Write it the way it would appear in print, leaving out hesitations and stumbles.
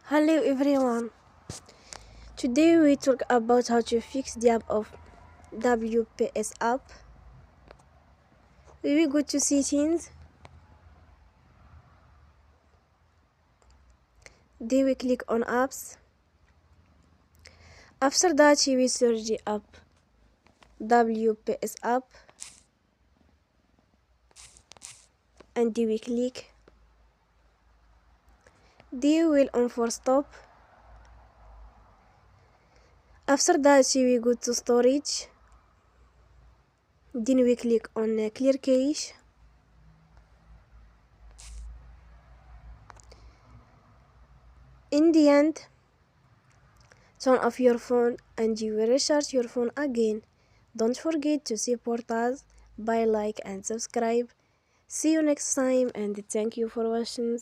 Hello everyone. Today we talk about how to fix the app of WPS app. We will go to settings. Then we click on apps. After that we will search the app WPS app and then we click. Then we will on for stop. After that we go to storage. Then we click on clear cache. In the end, turn off your phone and you will restart your phone again. Don't forget to support us by like and subscribe. See you next time and thank you for watching.